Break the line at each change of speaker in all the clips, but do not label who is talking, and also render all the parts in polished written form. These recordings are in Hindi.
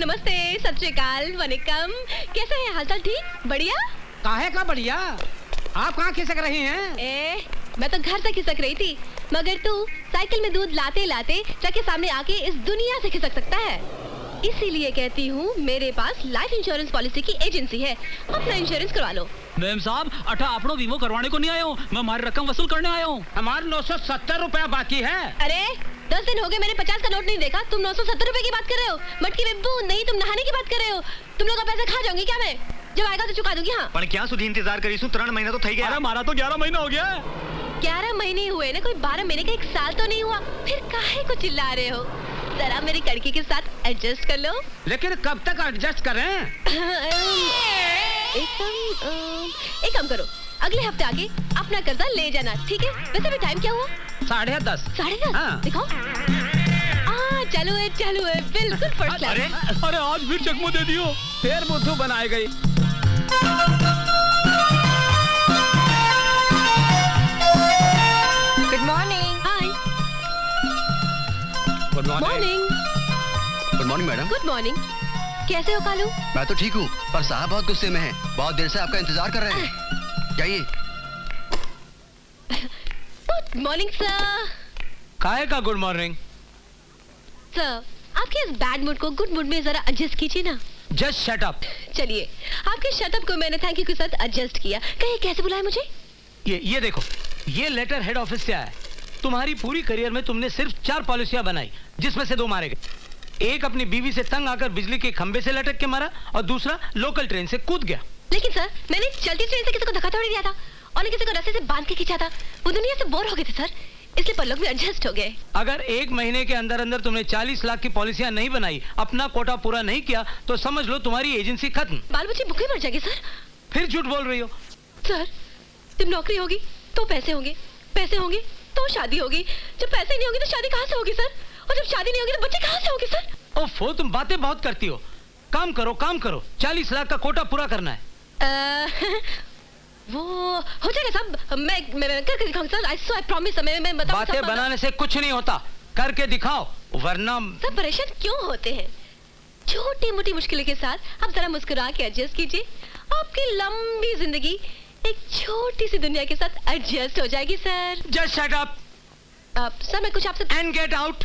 नमस्ते, सत श्री अकाल, वनिकम। कैसा है हालचाल? ठीक? बढ़िया?
काहे का बढ़िया? आप कहाँ खिसक रही हैं?
मैं तो घर से खिसक रही थी, मगर तू साइकिल में दूध लाते लाते ट्रक के सामने आके इस दुनिया से खिसक सकता है। इसीलिए कहती हूँ मेरे पास लाइफ इंश्योरेंस पॉलिसी की एजेंसी है, अपना इंश्योरेंस करवा लो।
मैम साहब, अठा आपनो बीमो करवाने को नहीं आया हूँ, मैं हमारी रकम वसूल करने आया हूँ।
हमारे 970 रुपया बाकी है।
अरे 10 दिन हो गए मैंने 50 का नोट नहीं देखा, तुम 970 रुपए की बात कर रहे हो? मटकी बिब्बू, नहीं तुम नहाने की बात कर रहे हो। तुम लोग का पैसा खा जाऊंगी क्या मैं? जब आएगा तो चुका दूंगी। हाँ,
पर क्या सुधी इंतजार करी 3 महीना तो थई गया।
अरे हमारा तो 11 महीना हो गया।
11 महीने हुए ना, कोई 12 महीने का 1 साल तो नहीं हुआ। फिर काहे को चिल्ला रहे हो? जरा मेरी कड़की के साथ एडजस्ट कर लो।
लेकिन कब तक एडजस्ट करें?
एक काम करो, अगले हफ्ते आके अपना कर्जा ले जाना, ठीक है? वैसे भी टाइम क्या हुआ?
10:30।
10:30?
हाँ।
दिखाओ। चालू है, बिल्कुल फर्स्ट क्लास।
अरे आज फिर चकमो दे दियो।
फिर बुद्धू बनाई गई।
Good morning. Hi.
Good
morning.
Good morning madam.
Good morning. कैसे हो कालू?
मैं तो ठीक हूँ, पर साहब बहुत गुस्से में हैं। बहुत देर से आपका इंतजार कर रहे हैं। जाइए।
Good morning sir.
काहे का गुड मॉर्निंग?
सर, आपके इस बैड मूड को गुड मूड में जरा एडजस्ट कीजिए ना।
Just shut up.
चलिए, आपके शटअप को मैंने थैंक यू के साथ एडजस्ट किया। कहीं कैसे बुलाया मुझे?
ये देखो, ये लेटर हेड ऑफिस से आया है। तुम्हारी पूरी करियर में तुमने सिर्फ 4 पॉलिसियां बनाई, जिसमें से 2 मारे गए। एक अपनी बीवी से तंग आकर बिजली के खंबे से लटक के मारा, और दूसरा लोकल ट्रेन से कूद गया।
लेकिन सर, मैंने चलती ट्रेन से किसी को धक्का थोड़ी दिया था, और न किसी को रस्से से बांध के खींचा था। वो दुनिया से बोर हो गए थे सर, इसलिए पल्लव में एडजस्ट हो गए।
अगर 1 महीने के अंदर अंदर तुमने 40 लाख की पॉलिसियां नहीं बनाई, अपना कोटा पूरा नहीं किया, तो समझ लो तुम्हारी एजेंसी खत्म।
बाल बच्चे भूखे मर जाएंगे सर।
फिर झूठ बोल रही हो।
सर, जब नौकरी होगी तो पैसे होंगे, पैसे होंगे तो शादी होगी। जब पैसे नहीं होंगे तो शादी कहाँ से होगी सर? और जब शादी नहीं होगी तो बच्चे कहाँ से होंगे सर?
ओफो, तुम बातें बहुत करती हो। काम करो, 40 लाख का कोटा पूरा करना है।
वो हो जाएगा साहब, मैं करके दिखाऊंगा सर। I promise. मैं बताऊं।
बातें बनाने से कुछ नहीं होता, करके दिखाओ, वरना।
सब परेशान क्यों होते हैं? छोटी मोटी मुश्किलों के साथ आप जरा मुस्कुरा के एडजस्ट कीजिए। आपकी लंबी जिंदगी एक छोटी सी दुनिया के साथ एडजस्ट हो जाएगी sir.
Just shut up.
Sir, मैं कुछ आपसे
एंड गेट आउट।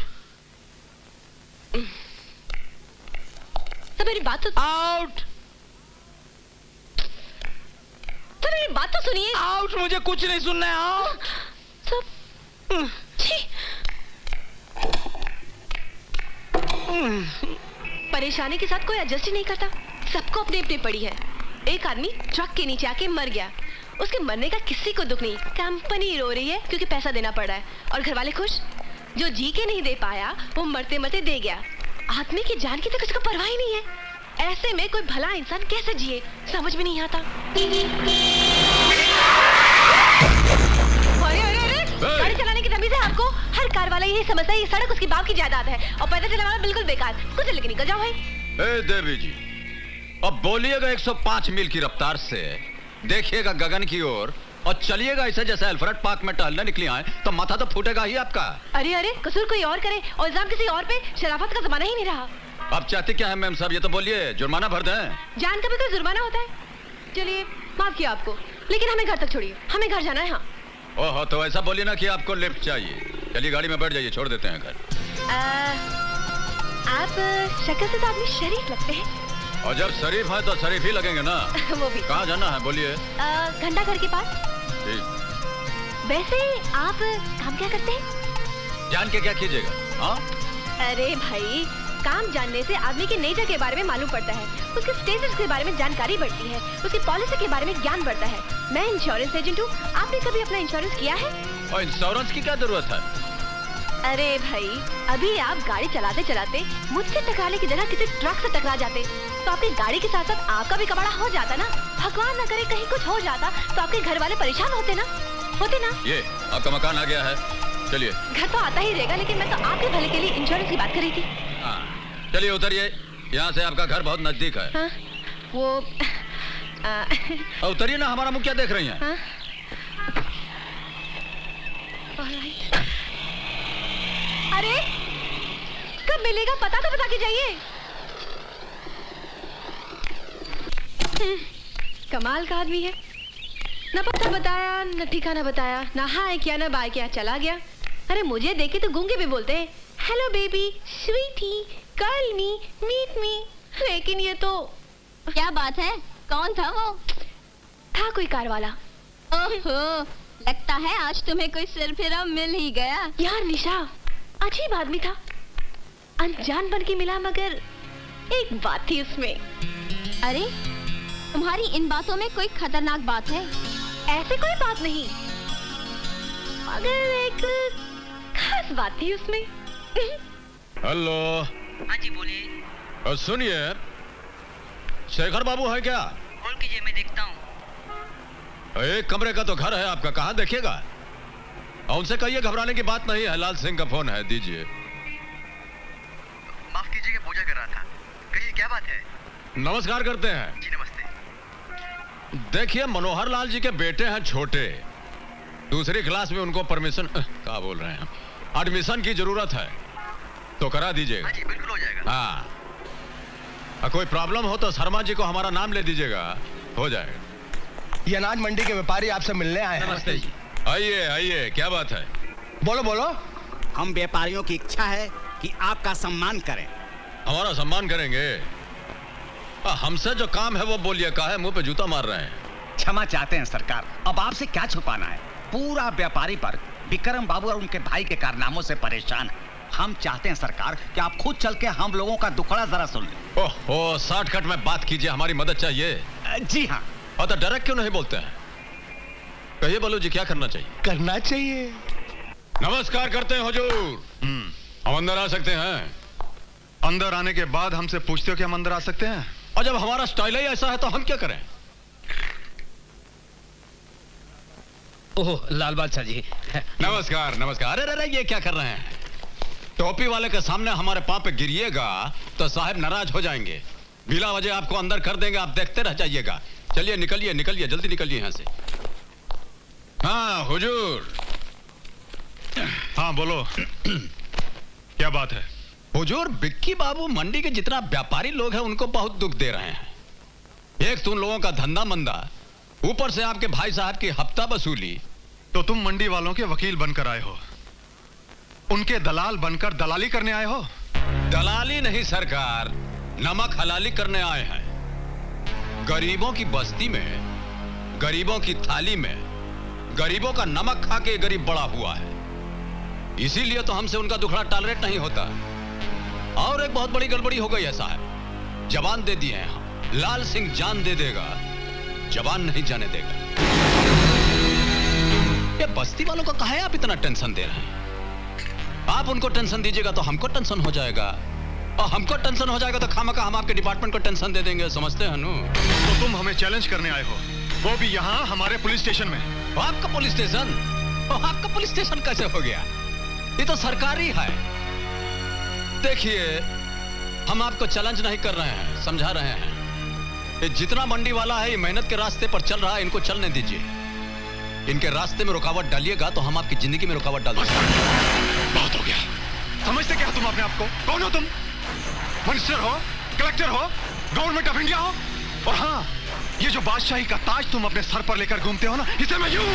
सर, मेरी बात तो
आउट।
सर, मेरी बात तो सुनिए।
आउट। मुझे कुछ नहीं सुनना है। आउट।
सब परेशानी के साथ कोई एडजस्ट ही नहीं करता। सबको अपनी अपनी पड़ी है। एक आदमी ट्रक के नीचे आके मर गया, उसके मरने का किसी को दुख नहीं। कंपनी रो रही है क्योंकि पैसा देना पड़ रहा है, और घर वाले खुश। जो जी के नहीं दे पाया वो मरते मरते दे गया। आदमी की जान की तो किसी को परवाह ही नहीं है। ऐसे में कोई भला इंसान कैसे जिए, समझ में नहीं आता। गाड़ी चलाने की तमीज है आपको? हर कार वाला यही समझता है ये सड़क उसकी बाप की जायदाद है, और पैदल चलने वाला बिल्कुल बेकार। कुछ लेके निकल जाओ भाई।
ए देवी जी, अब बोलिएगा 105 मील की रफ्तार से, देखिएगा गगन की ओर, और चलिएगा ऐसे जैसे अल्फ्रेड पार्क में टहलने निकली आए, तो माथा तो फूटेगा ही आपका।
अरे कसूर कोई और करे और इल्जाम किसी और पे। शराफत का जमाना ही नहीं रहा।
अब चाहती क्या है मैम साहब? ये तो बोलिए, जुर्माना भर दें।
जान का भी कोई जुर्माना होता है? चलिए, माफ किया आपको, लेकिन हमें घर तक छोड़िए, हमें घर जाना है। हाँ।
ओहो, तो ऐसा बोलिए ना कि आपको लिफ्ट चाहिए। चलिए गाड़ी में बैठ जाइए, छोड़ देते हैं घर।
आप शक्ल से तो आदमी शरीफ लगते हैं।
और जब शरीफ है तो शरीफ ही लगेंगे ना।
वो भी।
कहाँ जाना है बोलिए?
घंटा घर के पास।
ठीक।
वैसे आप काम क्या करते हैं?
जान के क्या कीजिएगा? हाँ?
अरे भाई, काम जानने से आदमी की नेचर के बारे में मालूम पड़ता है, उसके स्टेटस के बारे में जानकारी बढ़ती है, उसकी पॉलिसी के बारे में ज्ञान बढ़ता है। मैं इंश्योरेंस एजेंट हूँ। आपने कभी अपना इंश्योरेंस किया है?
और इंश्योरेंस की क्या जरूरत है?
अरे भाई, अभी आप गाड़ी चलाते चलाते मुझसे टकराने की जगह किसी ट्रक से टकरा जाते, तो आपकी गाड़ी के साथ साथ आपका भी कबाड़ा हो जाता ना। भगवान न करे कहीं कुछ हो जाता तो आपके घर वाले परेशान होते ना।
ये आपका मकान आ गया है, चलिए।
घर तो आता ही रहेगा, लेकिन मैं तो आपके भले के लिए इंश्योरेंस की बात कर रही थी।
चलिए उतरिए, यहाँ से आपका घर बहुत नजदीक है।
हाँ, वो
उतरिए ना, हमारा मुंह क्या देख रही हैं?
हाँ? अरे कब मिलेगा? पता तो बता के जाइए। कमाल का आदमी है, न पता बताया न ठिकाना बताया, ना हाय किया ना बाय किया, चला गया। अरे मुझे देखे तो गूंगे भी बोलते हैं, hello baby, sweetie, call me, meet me. लेकिन ये तो
क्या बात है, कौन था वो?
था कोई कार वाला।
ओहो, लगता है आज तुम्हें कोई सिरफिरा मिल ही गया।
यार निशा, अजीब आदमी था, अनजान बन के मिला, मगर एक बात थी उसमें।
अरे, तुम्हारी इन बातों में कोई खतरनाक बात है?
ऐसे कोई बात नहीं, मगर एक खास बात थी उसमें।
हेलो।
हाँ जी बोलिए।
सुनिए, शेखर बाबू है क्या?
कॉल कीजिए, मैं देखता हूँ।
एक कमरे का तो घर है आपका, कहाँ देखेगा? और उनसे कहिए घबराने की बात नहीं है, लाल सिंह का फोन है, दीजिए।
माफ कीजिएगा, पूजा कर रहा था। कहिए क्या बात है?
नमस्कार करते हैं।
जी नमस्ते।
देखिए, मनोहर लाल जी के बेटे हैं छोटे, दूसरी क्लास में, उनको परमिशन क्या बोल रहे हैं, एडमिशन की जरूरत है, तो करा दीजिएगा।
हाँ जी बिल्कुल हो जाएगा।
हाँ, कोई प्रॉब्लम हो तो शर्मा जी को हमारा नाम ले दीजिएगा, हो जाएगा।
ये अनाज मंडी के व्यापारी आपसे मिलने आए हैं।
नमस्ते जी।
आइए आइए, क्या बात है?
बोलो बोलो।
हम व्यापारियों की इच्छा है कि आपका सम्मान करें।
हमारा सम्मान करेंगे? हमसे जो काम है वो बोलिए, काहे मुंह पे जूता मार रहे हैं?
क्षमा चाहते हैं सरकार, अब आपसे क्या छुपाना है। पूरा व्यापारी पर विक्रम बाबू और उनके भाई के कारनामों से परेशान है। हम चाहते हैं सरकार कि आप खुद चल के हम लोगों का दुखड़ा जरा सुन लें।
ओहो, शॉर्टकट में बात कीजिए, हमारी मदद चाहिए।
जी हाँ।
और तो डायरेक्ट क्यों नहीं बोलते हैं? कहिए बोलो जी, क्या करना चाहिए?
करना चाहिए।
नमस्कार करते हैं हुजूर। हम अंदर आ सकते हैं?
अंदर आने के बाद हमसे पूछते हो कि हम अंदर आ सकते हैं?
और जब हमारा स्टाइल ही ऐसा है तो हम क्या करें?
ओह लाल बादशाह जी।
नमस्कार नमस्कार। अरे अरे, ये क्या कर रहे हैं? टोपी वाले के सामने हमारे पांव पे गिरिएगा तो साहब नाराज हो जाएंगे, बिला वजह आपको अंदर कर देंगे, आप देखते रह जाइएगा। चलिए निकलिए निकलिए, जल्दी निकलिए यहाँ से। हाँ हुजूर।
हाँ बोलो। क्या बात है?
हुजूर, बिक्की बाबू मंडी के जितना व्यापारी लोग हैं उनको बहुत दुख दे रहे हैं। एक तो उन लोगों का धंधा मंदा, ऊपर से आपके भाई साहब की हफ्ता वसूली।
तो तुम मंडी वालों के वकील बनकर आए हो, उनके दलाल बनकर दलाली करने आए हो?
दलाली नहीं सरकार, नमक हलाली करने आए हैं। गरीबों की बस्ती में, गरीबों की थाली में, गरीबों का नमक खा के गरीब बड़ा हुआ है, इसीलिए तो हमसे उनका दुखड़ा टॉलरेट नहीं होता। और एक बहुत बड़ी गड़बड़ी हो गई है साहब, जबान दे दिए हैं हम, लाल सिंह जान दे देगा, जबान नहीं जाने देगा। ये बस्ती वालों को काहे आप इतना टेंशन दे रहे हैं? आप उनको टेंशन दीजिएगा तो हमको टेंशन हो जाएगा, और हमको टेंशन हो जाएगा तो खामखा हम आपके डिपार्टमेंट को टेंशन दे देंगे, समझते हैं नु?
तो तुम हमें चैलेंज करने आए हो, वो भी यहाँ हमारे पुलिस स्टेशन में।
आपका पुलिस स्टेशन? आपका पुलिस स्टेशन कैसे हो गया? ये तो सरकारी है। देखिए, हम आपको चैलेंज नहीं कर रहे हैं, समझा रहे हैं। ये जितना मंडी वाला है ये मेहनत के रास्ते पर चल रहा है, इनको चलने दीजिए। इनके रास्ते में रुकावट डालिएगा तो हम आपकी जिंदगी में रुकावट डाल देंगे।
बहुत हो गया। समझते क्या तुम अपने आप को? कौन हो तुम? मिनिस्टर हो, कलेक्टर हो, गवर्नमेंट ऑफ इंडिया हो? और हाँ, ये जो बादशाही का ताज तुम अपने सर पर लेकर घूमते हो ना, इसे मैं यूं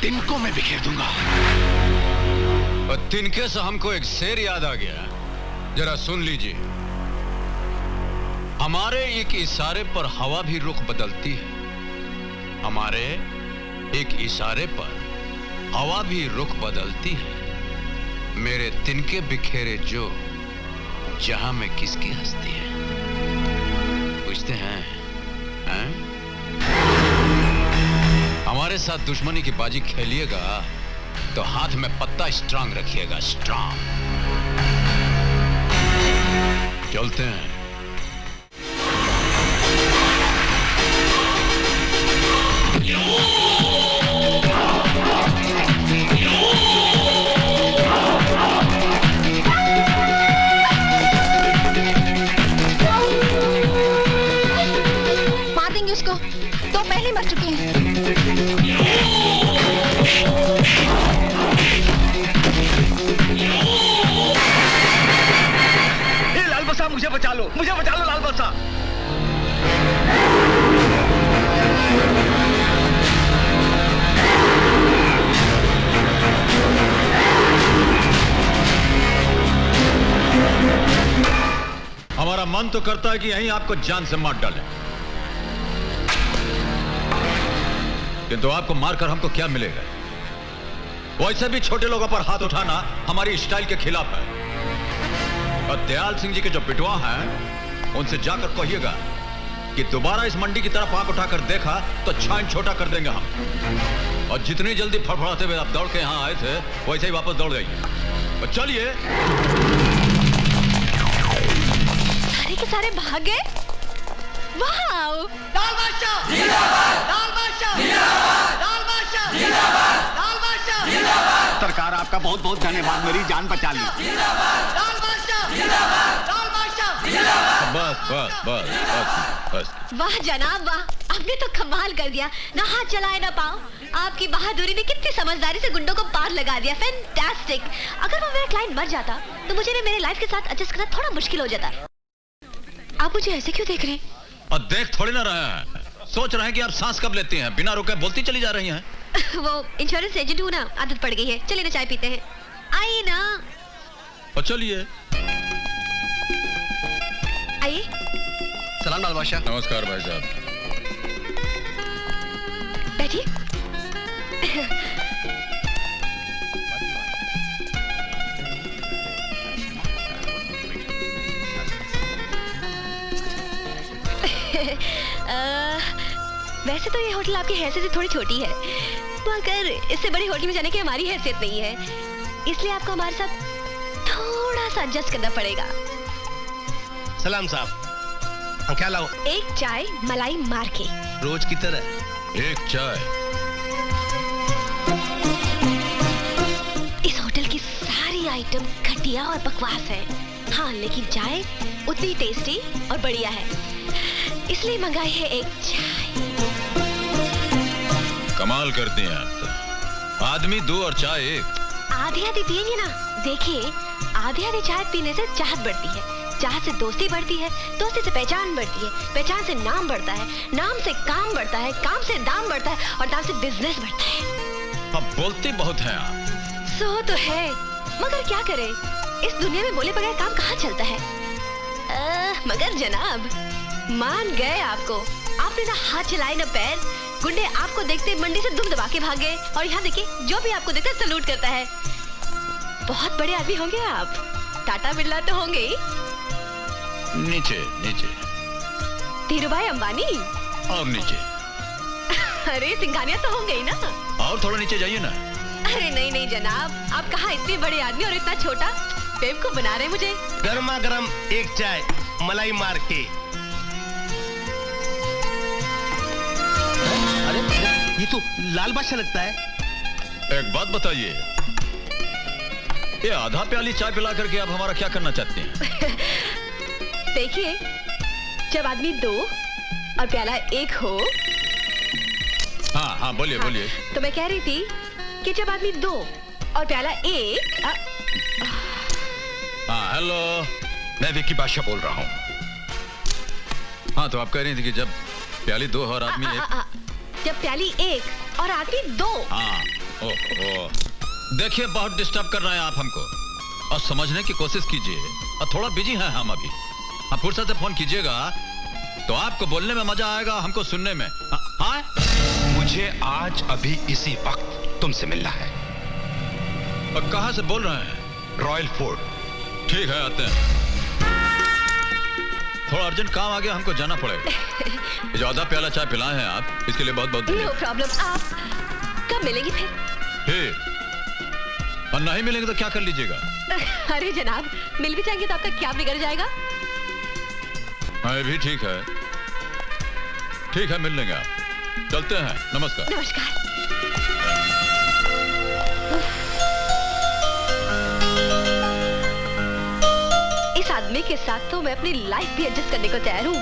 तिनकों में बिखेर दूंगा।
और तिनके से हमको एक शेर याद आ गया, जरा सुन लीजिए। हमारे एक इशारे पर हवा भी रुख बदलती है, हमारे एक इशारे पर हवा भी रुख बदलती है। मेरे तिनके बिखेरे जो, जहां में किसकी हस्ती है? पूछते हैं, हैं? हमारे साथ दुश्मनी की बाजी खेलिएगा तो हाथ में पत्ता स्ट्रांग रखिएगा, स्ट्रांग। चलते हैं।
मार देंगे उसको, तो पहले मर चुके हैं।
लाल बसा, मुझे बचा लो लाल बसा।
हमारा मन तो करता है कि यहीं आपको जान से मार डालें, किंतु आपको मारकर हमको क्या मिलेगा? वैसे भी छोटे लोगों पर हाथ उठाना हमारी स्टाइल के खिलाफ है। और दयाल सिंह जी के जो बिटवा हैं, उनसे जाकर कहिएगा कि दोबारा इस मंडी की तरफ आंख उठाकर देखा तो छान छोटा कर देंगे हम। और जितनी जल्दी फड़फड़ाते हुए आप दौड़ के यहाँ आए थे, वैसे ही वापस दौड़ जाइए। और चलिए।
सारे के सारे भाग गए। वाह!
दाल बादशाह जिंदाबाद, दाल बादशाह जिंदाबाद, दाल बादशाह जिंदाबाद, दाल बादशाह जिंदाबाद।
सरकार आपका बहुत बहुत धन्यवाद, मेरी जान बचा ली।
दाल बादशाह जिंदाबाद, दाल बादशाह जिंदाबाद।
बस बस बस बस बस।
वाह जनाब वाह, आपने तो कमाल कर दिया। ना हाथ चलाए ना पाँव, आपकी बहादुरी ने कितनी समझदारी से गुंडों को पार लगा दिया। फैंटास्टिक। अगर वो मेरा क्लाइंट मर जाता तो मुझे मेरे लाइफ के साथ एडजस्ट करना थोड़ा मुश्किल हो जाता। आप मुझे ऐसे क्यों देख रहे हैं?
और देख थोड़ी ना रहे हैं, सोच रहे हैं कि आप सांस कब लेती हैं, बिना रुके बोलती चली जा रही हैं।
वो इंश्योरेंस एजेंट हूँ ना, आदत पड़ गई है। चलिए ना चाय पीते हैं, आइए ना।
और चलिए।
आइए।
सलाम लाल बादशाह।
नमस्कार भाई साहब।
बैठिए। वैसे तो ये होटल आपकी हैसियत से थोड़ी छोटी है, मगर इससे बड़ी होटल में जाने की हमारी हैसियत नहीं है, इसलिए आपको हमारे साथ थोड़ा सा एडजस्ट करना पड़ेगा।
सलाम साहब, क्या लाओ?
एक चाय मलाई मार के।
रोज की तरह
एक चाय।
इस होटल की सारी आइटम घटिया और बकवास है, हाँ लेकिन चाय उतनी टेस्टी और बढ़िया है, इसलिए मंगाई है एक चाय।
कमाल करती हैं आप तो। आदमी दो और चाय एक।
आधी आधी पिएंगे ना, देखिए आधी आधी चाय पीने से चाहत बढ़ती है, चाहत से दोस्ती बढ़ती है, दोस्ती से पहचान बढ़ती है, पहचान से नाम बढ़ता है, नाम से काम बढ़ता है, काम से दाम बढ़ता है और दाम से बिजनेस बढ़ता है।
अब बोलती बहुत हैं आप।
सो तो है, मगर क्या करें, इस दुनिया में बोले बगैर काम कहाँ चलता है। मगर जनाब मान गए आपको, आपने ना हाथ चलाए ना पैर, गुंडे आपको देखते मंडी से दुम दबा के भाग गए, और यहाँ देखिए जो भी आपको देखता है सलूट करता है। बहुत बड़े आदमी होंगे आप, टाटा बिरला तो होंगे ही।
नीचे नीचे।
धीरूभाई अंबानी।
और नीचे।
अरे सिंघानिया तो होंगे ही ना।
और थोड़ा नीचे जाइए ना।
अरे नहीं नहीं जनाब, आप कहाँ इतने बड़े आदमी और इतना छोटा, बेवकूफ बना रहे मुझे।
गर्मा गर्म एक चाय मलाई मार के। अरे ये तो लाल बादशाह लगता है।
एक बात बताइए, ये आधा प्याली चाय पिला करके आप हमारा क्या करना चाहते हैं?
देखिए जब आदमी दो और प्याला एक हो।
हाँ हाँ बोलिए बोलिए।
तो मैं कह रही थी कि जब आदमी दो और प्याला एक।
हाँ हेलो, मैं विक्की बादशाह बोल रहा हूँ। हाँ तो आप कह रही थी कि जब प्याली दो और आदमी एक।
जब प्याली एक और आदमी दो।
हाँ ओह देखिए बहुत डिस्टर्ब कर रहे हैं आप हमको, और समझने की कोशिश कीजिए, और थोड़ा बिजी हैं हम अभी। आप फुर्सत से फोन कीजिएगा तो आपको बोलने में मजा आएगा, हमको सुनने में। हाँ
मुझे आज अभी इसी वक्त तुमसे मिलना है।
और कहाँ से बोल रहे हैं?
Royal fort.
ठीक है आते हैं। थोड़ा अर्जेंट काम आ गया, हमको जाना पड़ेगा। ये जो आधा प्याला चाय पिलाए हैं आप, इसके लिए बहुत बहुत
नो प्रॉब्लम। आप कब मिलेंगे फिर?
ठीक। और नहीं मिलेंगे तो क्या कर लीजिएगा?
अरे जनाब मिल भी जाएंगे तो आपका क्या बिगड़ जाएगा?
हाँ ये भी ठीक है। ठीक है मिल लेंगे आप, चलते हैं। नमस्कार।
नमस्कार। इस आदमी के साथ तो मैं अपनी लाइफ भी एडजस्ट करने को तैयार हूँ।